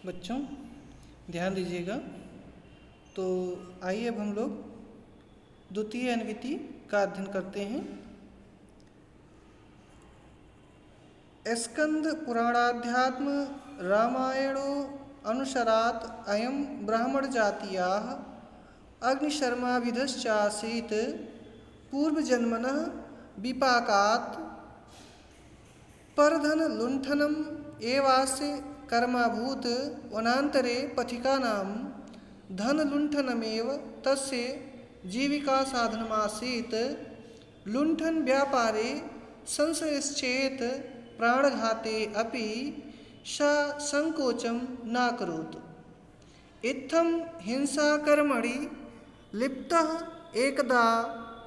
बच्चों ध्यान दीजिएगा। तो आइए अब हम लोग द्वितीय अन्विति का अध्ययन करते हैं। स्कंद पुराणाध्यात्म रामायणो अनुसरात् अयं ब्राह्मण जातीयाः अग्निशर्माभिधश्चासीत् पूर्वजन्मनः विपाकात् परधन लुण्ठनम् एवास्य कर्माभूत वनान्तरे पथिकानां धनलुण्ठनमेव तस्य जीविकासाधनमासीत्। लुण्ठनव्यापारे संशयश्चेत् प्राणघाते अपि सा संकोचं नाकरोत्। इत्थं हिंसाकर्मणि लिप्तः एकदा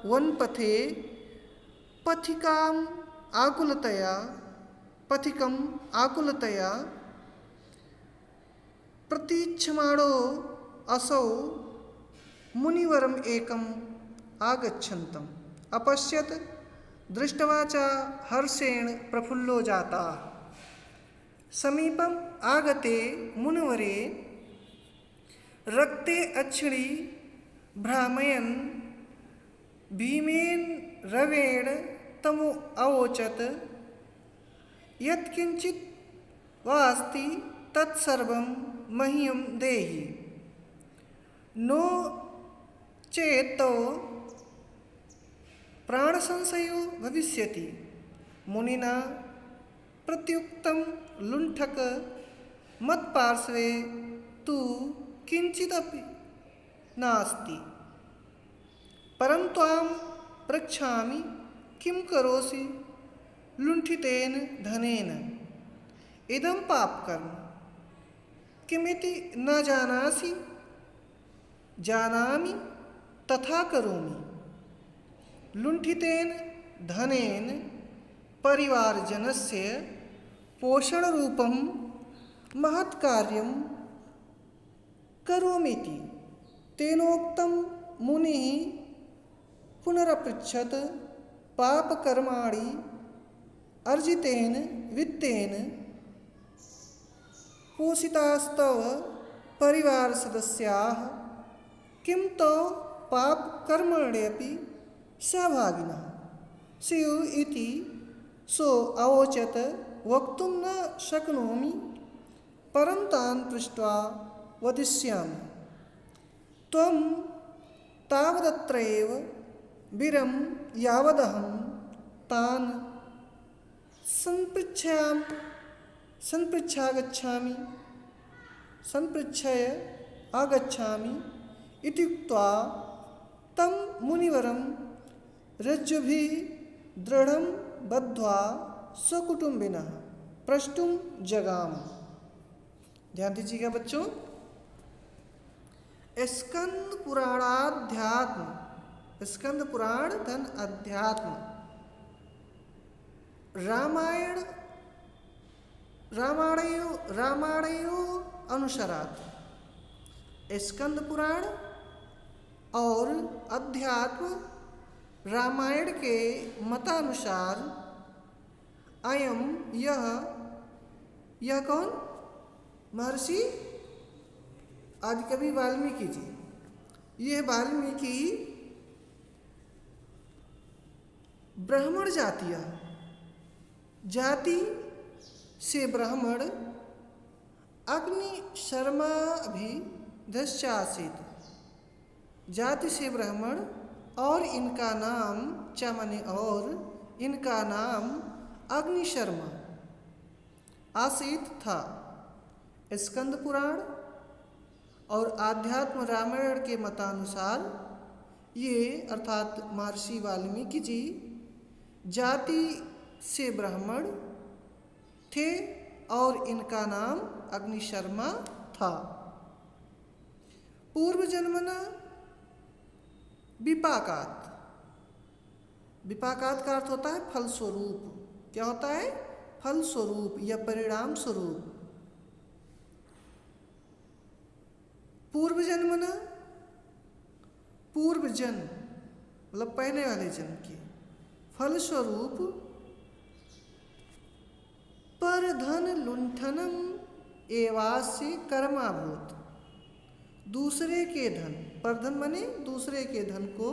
वनपथे पथिकम् आकुलतया प्रतीक्षमाणो असौ मुनिवरम् एकम् आगच्छन्तम् अपश्यत्। दृष्ट्वा च हर्षेण प्रफुल्लो जातः। समीपम् आगते मुनिवरे रक्ते अक्षिणी भ्रामयन् भीमेन रवेण तमु अवोचत्, यत्किञ्चित् वास्ति तत्सर्वं मह्यं देहि, नो चेत् तव प्राणसंशयो भविष्यति। मुनिना प्रत्युक्तं लुण्ठक मत्पार्श्वे तु किञ्चिदपि नास्ति, परं त्वां पृच्छामि किं करोषि लुण्ठितेन धनेन? इदं पापकर्म किमिति न जानासि? जानामि तथा करोमि। लुण्ठितेन धनेन परिवारजनस्य पोषणरूपं महत्कार्यं करोमीति तेनोक्तं। मुनिः पुनरपृच्छत्, पापकर्माणि अर्जितेन वित्तेन पोषितास्तव परिवारसदस्याः किं तव पापकर्मण्यपि सहभागिनः स्युः इति सो अवोचत्। वक्तुं न शक्नोमि, परं तान् पृष्ट्वा वदिष्यामि। त्वं तावदत्र एव विरम, यावदहं तान् संपृच्छय आगच्छामि इत्युक्त्वा तं मुनिवरं रज्जुभिः दृढं बद्ध्वा स्वकुटुम्बिनः प्रष्टुं जगाम। ध्यान दीजिएगा बच्चों। स्कंद पुराणाध्यात्म, स्कंद पुराण धन अध्यात्म, रामायणो अनुसरात्। स्कंद पुराण और अध्यात्म रामायण के मतानुसार अयम यह कौन? महर्षि आदिकवि वाल्मीकि जी। यह वाल्मीकि ब्राह्मण जाति से ब्राह्मण अग्नि शर्माभिधश्चासीत्। जाति से ब्राह्मण और इनका नाम चमने और इनका नाम अग्निशर्मा आसीत था। स्कंद पुराण और आध्यात्म रामायण के मतानुसार ये अर्थात महर्षि वाल्मीकि जी जाति से ब्राह्मण थे और इनका नाम अग्निशर्मा था। पूर्व जन्मना विपाकात, विपाकात का अर्थ होता है फलस्वरूप। क्या होता है? फलस्वरूप या परिणाम स्वरूप। पूर्व जन्मना, पूर्व जन्म मतलब पहले वाले जन्म के फलस्वरूप पर धन लुंठनम एवास्य कर्माभूत, दूसरे के धन, परधन माने दूसरे के धन को,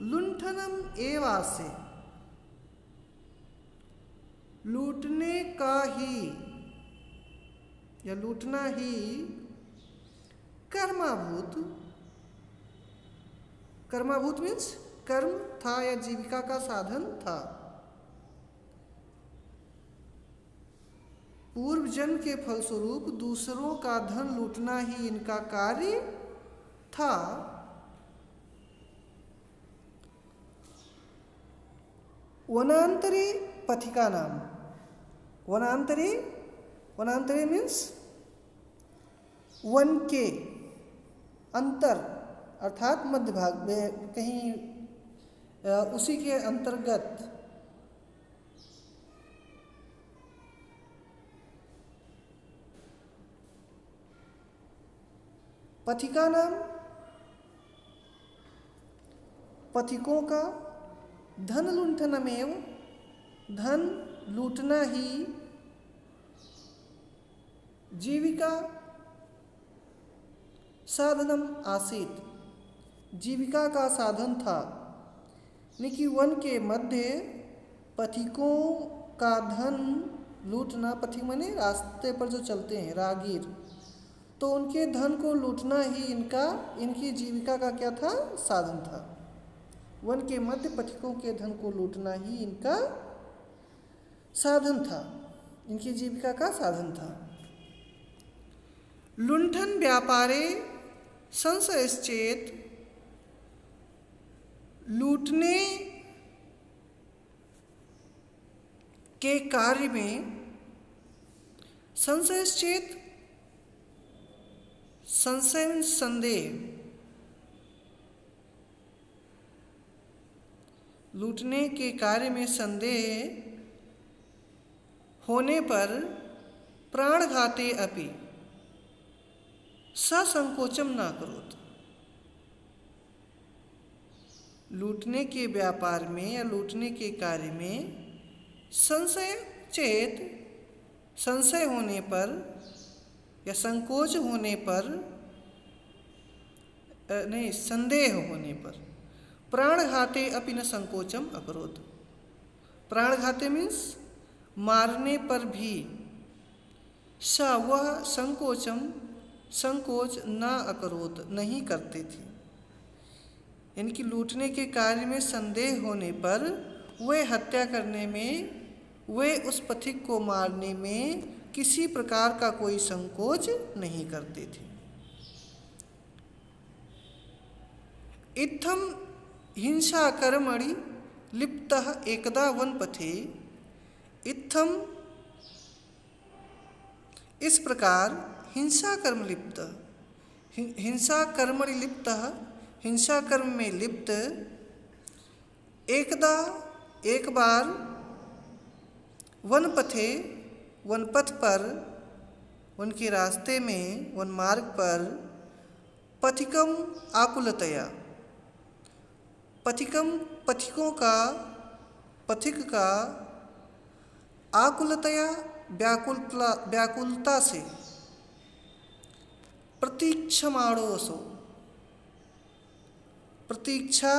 लुंठनम एवास्य, लूटने का ही या लूटना ही, कर्माभूत, कर्माभूत मीन्स कर्म था या जीविका का साधन था। पूर्व जन्म के फलस्वरूप दूसरों का धन लूटना ही इनका कार्य था। वनांतरे पथिका नाम, वनांतरे, वनांतरे मीन्स वन के अंतर अर्थात मध्य भाग में कहीं उसी के अंतर्गत, पथिका नाम पथिकों का, धन लुंठनमेव, धन लूटना ही, जीविका साधनम आसीत, जीविका का साधन था। यानी वन के मध्य पथिकों का धन लूटना, पथिक माने रास्ते पर जो चलते हैं राहगीर, तो उनके धन को लूटना ही इनकी जीविका का क्या था, साधन था। वन के मध्य पथिकों के धन को लूटना ही इनका साधन था, इनकी जीविका का साधन था। लुंठन व्यापारे संशयश्चेत, लूटने के कार्य में, संशयश्चेत, संशय संदेह, लूटने के कार्य में संदेह होने पर, प्राणघाते अपि ससंकोचम न करोत, लूटने के व्यापार में या लूटने के कार्य में संशय चेत, संशय होने पर या संकोच होने पर, नहीं संदेह होने पर, प्राणघाते अपि न संकोचम अकरोत, प्राणघाते मीन्स मारने पर भी, स वह संकोचम, संकोच न अकरोत, नहीं करते थे। यानी कि लूटने के कार्य में संदेह होने पर वे हत्या करने में, वे उस पथिक को मारने में किसी प्रकार का कोई संकोच नहीं करते थे। इत्थम हिंसा कर्मणि लिप्तः एकदा वनपथे, इत्थम इस प्रकार, हिंसा कर्म लिप्त, हिंसा कर्मणि लिप्तः, हिंसा कर्म में लिप्त, एकदा एक बार, वनपथे वनपथ पर, वन के रास्ते में, वन मार्ग पर, पथिकम आकुलतया, पथिकम पथिकों का, पथिक का, आकुलतया व्याकुलता से, प्रतीक्षमाणोऽसौ, प्रतीक्षा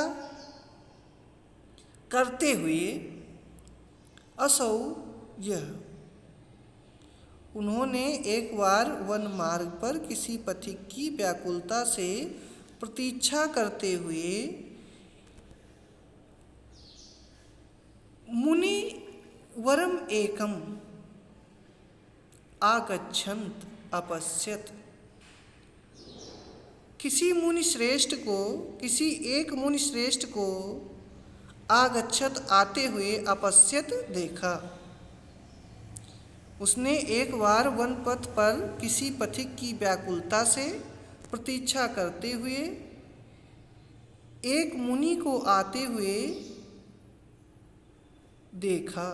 करते हुए, असौ यह, उन्होंने एक बार वन मार्ग पर किसी पथिक की व्याकुलता से प्रतीक्षा करते हुए, मुनि वरम एकम आगच्छन्त अपश्यत, किसी मुनि श्रेष्ठ को, किसी एक मुनि श्रेष्ठ को, आगच्छत आते हुए, अपश्यत देखा, उसने एक बार वन पथ पर किसी पथिक की व्याकुलता से प्रतीक्षा करते हुए एक मुनि को आते हुए देखा।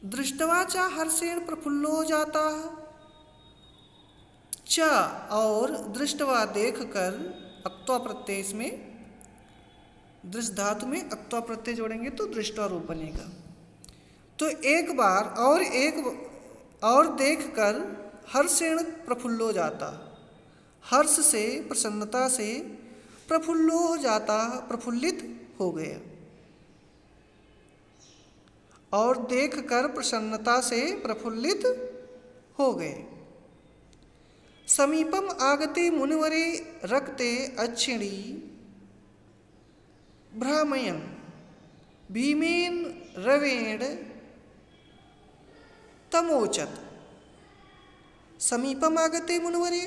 दृष्टवा च हर्षेण प्रफुल्लो जाता, च और दृष्टवा देख कर, अक्त्वा प्रत्यय, इसमें दृष्ट धातु में अक्त्वा प्रत्यय जोड़ेंगे तो दृष्टा रूप बनेगा। तो एक बार और और देखकर हर्षेण प्रफुल्लो जाता, हर्ष से प्रसन्नता से प्रफुल्लो हो जाता, प्रफुल्लित हो गया। और देखकर प्रसन्नता से प्रफुल्लित हो गए। समीपम आगते मुनिवरे रक्ते अक्षिणी भ्रामयन् भीमेन रवेण तमोचत। समीपम आगते मुनिवरे,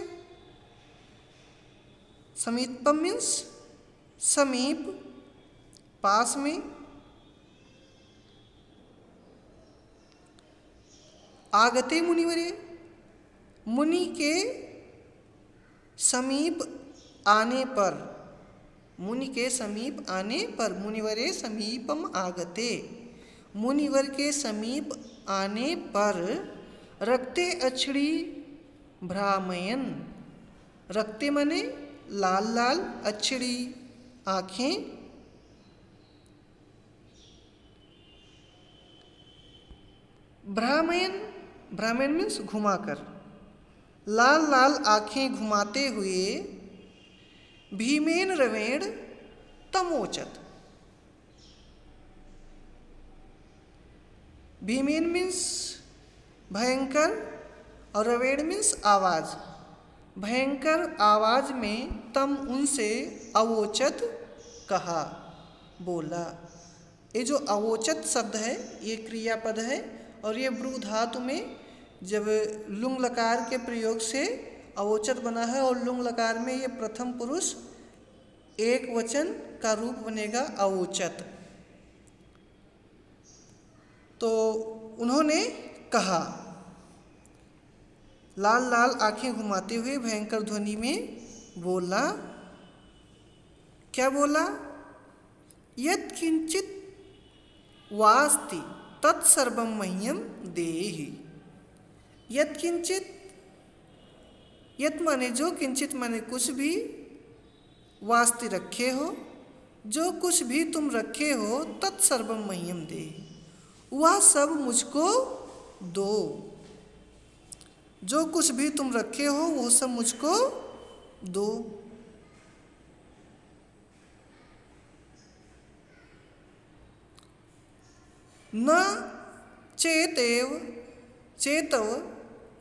समीपम मीन्स समीप, पास में। आगते मुनिवरे, मुनि के समीप आने पर, मुनि के समीप आने पर, मुनिवरे समीपम आगते, मुनिवर के समीप आने पर, रक्ते अक्षिणी भ्रामयन्, रक्ते मने लाल लाल, अक्षिणी आँखें, भ्रामयन्, भ्रामयन् मीन्स घुमाकर, लाल लाल आँखें घुमाते हुए, भीमेन रवेण तमोचत। भीमेन मीन्स भयंकर और रवेण मीन्स आवाज, भयंकर आवाज में तम उनसे अवोचत कहा, बोला। ये जो अवोचत शब्द है ये क्रियापद है और ये ब्रू धातु में जब लुंग लकार के प्रयोग से अवोचत बना है और लुंग लकार में ये प्रथम पुरुष एक वचन का रूप बनेगा अवोचत। तो उन्होंने कहा, लाल लाल आंखें घुमाते हुए भयंकर ध्वनि में बोला। क्या बोला? यत् किंचित वास्ति तत्सर्वं मह्यम देहि। यत् किंचित, यत् माने जो, किंचित माने कुछ भी, वास्ति रखे हो, जो कुछ भी तुम रखे हो, तत्सर्वं मह्यम देहि, वह सब मुझको दो। जो कुछ भी तुम रखे हो वो सब मुझको दो। न चेतेव चेतव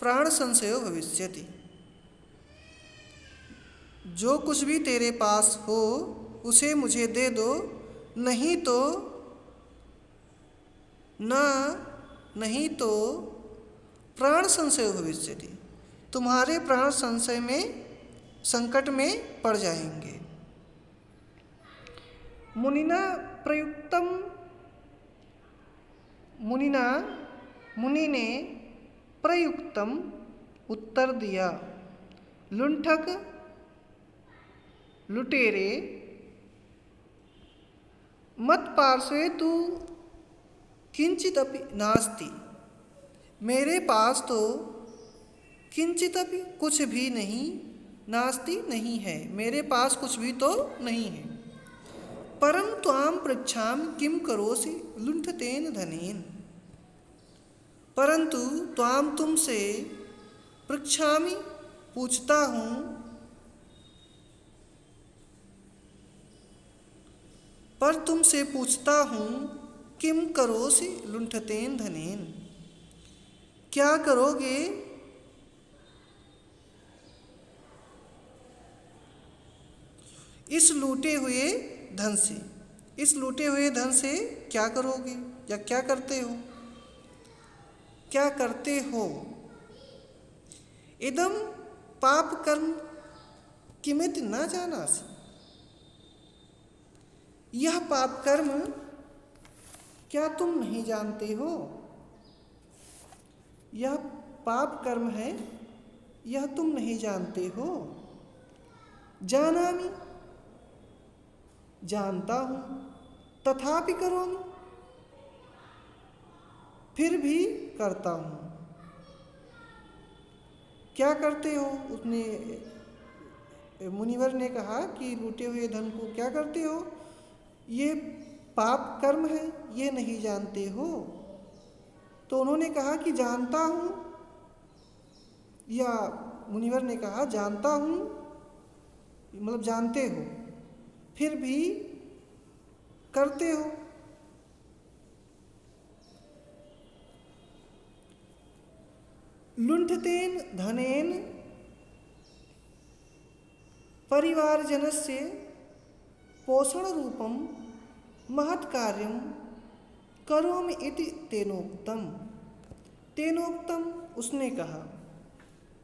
प्राण संशयो भविष्यति। जो कुछ भी तेरे पास हो उसे मुझे दे दो, नहीं तो प्राण संशय भविष्यति, तुम्हारे प्राण संशय में, संकट में पड़ जाएंगे। मुनि ने प्रयुक्तम उत्तर दिया। लुंठक लुटेरे मत पार्श्वे तू किंचिदपि नास्ति, मेरे पास तो किंचिदपि कुछ भी नहीं, नास्ति नहीं है, मेरे पास कुछ भी तो नहीं है। परं त्वां पृच्छामि किं करोसि लुण्ठतेन धनेन। परंतु त्वां तुमसे, पृच्छामि पूछता हूँ, पर तुमसे पूछता हूँ, किम करोसि लुण्ठतेन धनेन, क्या करोगे इस लूटे हुए धन से। इस लूटे हुए धन से क्या करोगे या क्या करते हो, क्या करते हो। इदम पाप कर्म किमिति न जानासि। यह पाप कर्म क्या तुम नहीं जानते हो। यह पाप कर्म है, यह तुम नहीं जानते हो। जानामि, जानता हूँ, तथापि करोमि, फिर भी करता हूँ। क्या करते हो? उसने, मुनिवर ने कहा कि लूटे हुए धन को क्या करते हो, ये पाप कर्म है, ये नहीं जानते हो। तो उन्होंने कहा कि जानता हूँ, या मुनिवर ने कहा जानता हूँ, मतलब जानते हो, फिर भी करते हो। लुण्ठतेन धनेन परिवारजनस्य पोषणरूपं महत्कार्यं करोमि इति तेनोक्तम। तेनोक्तम उसने कहा,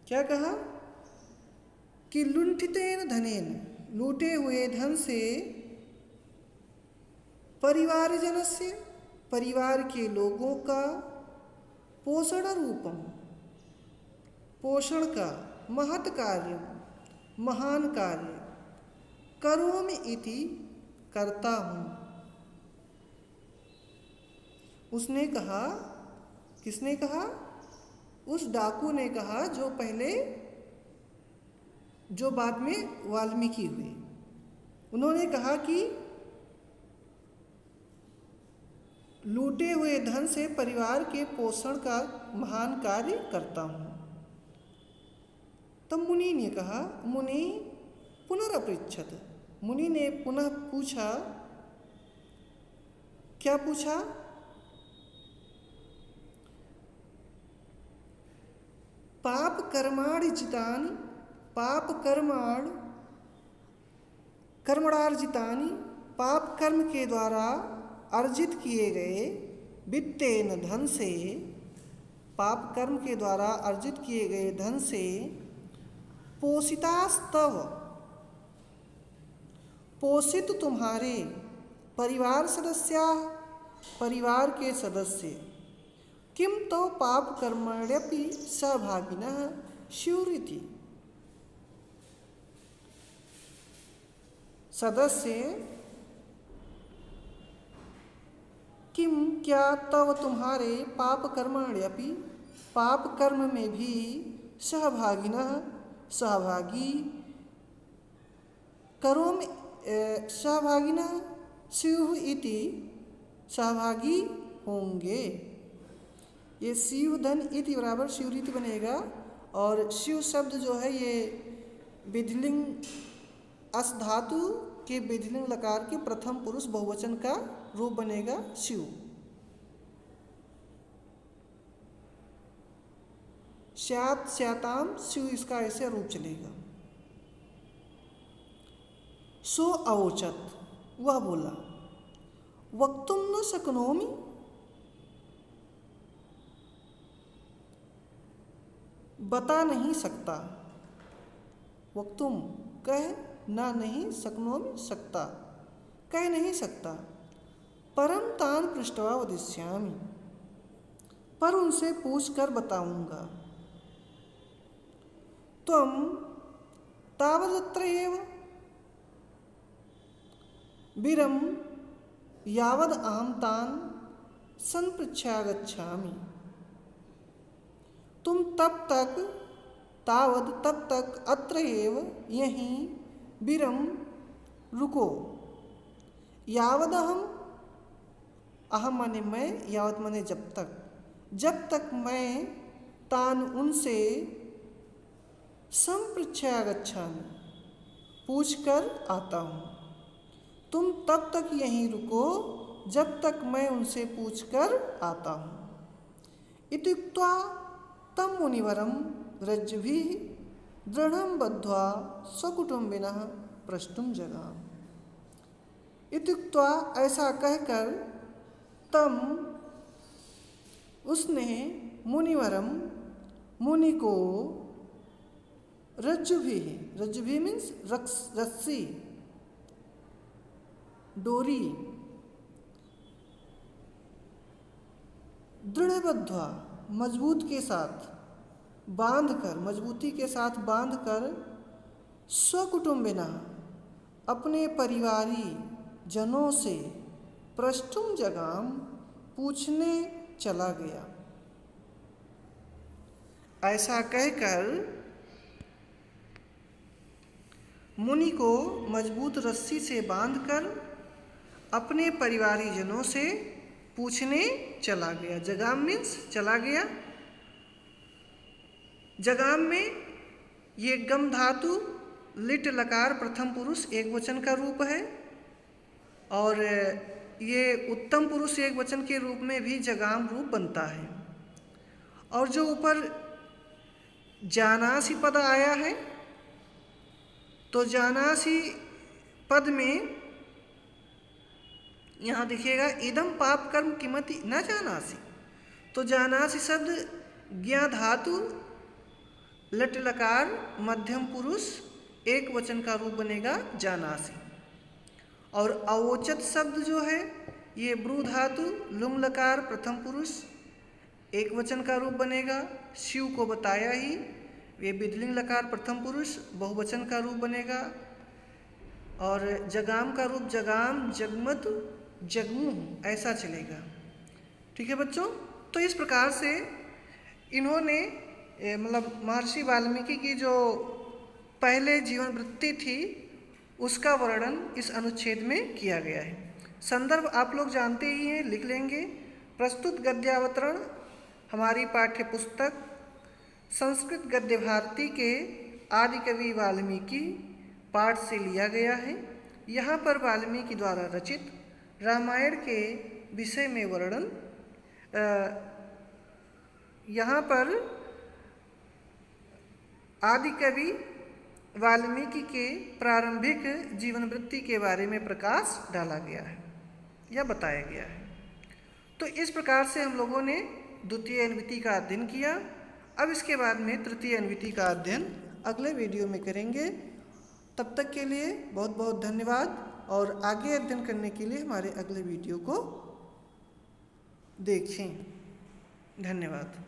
क्या कहा कि लुण्ठितेन धनेन, लूटे हुए धन से, परिवारजनस्य, परिवार के लोगों का, पोषण रूपम, पोषण का, महत् कार्य, महान कार्य, करोमि इति, करता हूँ। उसने कहा, किसने कहा? उस डाकू ने कहा जो पहले, जो बाद में वाल्मीकि हुए। उन्होंने कहा कि लूटे हुए धन से परिवार के पोषण का महान कार्य करता हूँ। तब मुनि ने कहा, मुनि पुनरपृच्छत, मुनि ने पुनः पूछा, क्या पूछा? पाप कर्माणि जितानि, पाप कर्मणार्जितानि, पाप कर्म के द्वारा अर्जित किए गए, वित्तेन धन से, पाप कर्म के द्वारा अर्जित किए गए धन से, पोषितास्तव, पोषित तुम्हारे, परिवार सदस्या, परिवार के सदस्य, किम तो पाप कर्मण्यपि सहभागिनः स्युरिति, सदस्य, किम क्या तव तुम्हारे, पाप कर्मण्यपि, पाप कर्म में भी, सहभागिनः, सहभागी, करोमि, सहभागिनः स्युः इति, सहभागी होंगे। ये शिव धन इति बराबर शिवरीति बनेगा, और शिव शब्द जो है ये विधिलिंग अस धातु के विधिलिंग लकार के प्रथम पुरुष बहुवचन का रूप बनेगा शिव। स्यात् स्याताम शिव, इसका ऐसे रूप चलेगा। सो अवोचत, वह बोला, वक्तुम न शक्नोमि, बता नहीं सकता, वक्तुम कह, ना नहीं, शक्नोमि सकता, कह नहीं सकता, परम तान पृष्ठवा वदिष्यामि, पर उनसे पूछ कर बताऊंगा। त्वं तावदत्र एव वीरम यावद अहम तान संपृच्छागच्छामि, तुम तब तक, तावद तब तक, अत्र एव यहीं, वीरम रुको, यावद अहम, अहम माने मैं, यावद माने जब तक, जब तक मैं, तान उनसे, संपृच्छागच्छामि, पूछ कर आता हूँ, तुम तब तक यहीं रुको जब तक मैं उनसे पूछ कर आता हूँ। इत्युक्त्वा तम मुनिवरम रज्जुभिः दृढ़ं बद्ध्वा स्वकुटुम्बिनः प्रष्टुम जगाम। इत्युक्त्वा ऐसा कहकर, तम उसने, मुनिवरम मुनि को, रज्जुभिः, रज्जुभिः मीन्स रस्सी, डोरी, दृढ़ बद्ध्वा, मजबूत के साथ, बांधकर, मजबूती के साथ बांधकर, स्वकुटुम्बिना, अपने परिवारी जनों से, प्रष्टुम जगाम, पूछने चला गया। ऐसा कहकर मुनि को मजबूत रस्सी से बांधकर अपने परिवारी जनों से पूछने चला गया। जगाम मीन्स चला गया। जगाम में ये गम धातु लिट लकार प्रथम पुरुष एक वचन का रूप है, और ये उत्तम पुरुष एक वचन के रूप में भी जगाम रूप बनता है। और जो ऊपर जानासी पद आया है, तो जानासी पद में यहाँ दिखेगा इदम पाप कर्म किमति न जानासी। तो जानासी शब्द ज्ञा धातु लट लकार मध्यम पुरुष एक वचन का रूप बनेगा जानासी। और अवोचत शब्द जो है ये ब्रू धातु लुंग लकार प्रथम पुरुष एक वचन का रूप बनेगा। शिव को बताया ही, ये विधलिंग लकार प्रथम पुरुष बहुवचन का रूप बनेगा। और जगाम का रूप जगाम जगमत जगमू ऐसा चलेगा। ठीक है बच्चों, तो इस प्रकार से इन्होंने मतलब महर्षि वाल्मीकि की जो पहले जीवन वृत्ति थी उसका वर्णन इस अनुच्छेद में किया गया है। संदर्भ आप लोग जानते ही हैं, लिख लेंगे। प्रस्तुत गद्यावतरण हमारी पाठ्य पुस्तक संस्कृत गद्य भारती के आदि कवि वाल्मीकि पाठ से लिया गया है। यहाँ पर वाल्मीकि द्वारा रचित रामायण के विषय में वर्णन, यहाँ पर आदि कवि वाल्मीकि के प्रारंभिक जीवन वृत्ति के बारे में प्रकाश डाला गया है या बताया गया है। तो इस प्रकार से हम लोगों ने द्वितीय अन्विति का अध्ययन किया। अब इसके बाद में तृतीय अन्विति का अध्ययन अगले वीडियो में करेंगे। तब तक के लिए बहुत बहुत धन्यवाद, और आगे अध्ययन करने के लिए हमारे अगले वीडियो को देखें। धन्यवाद।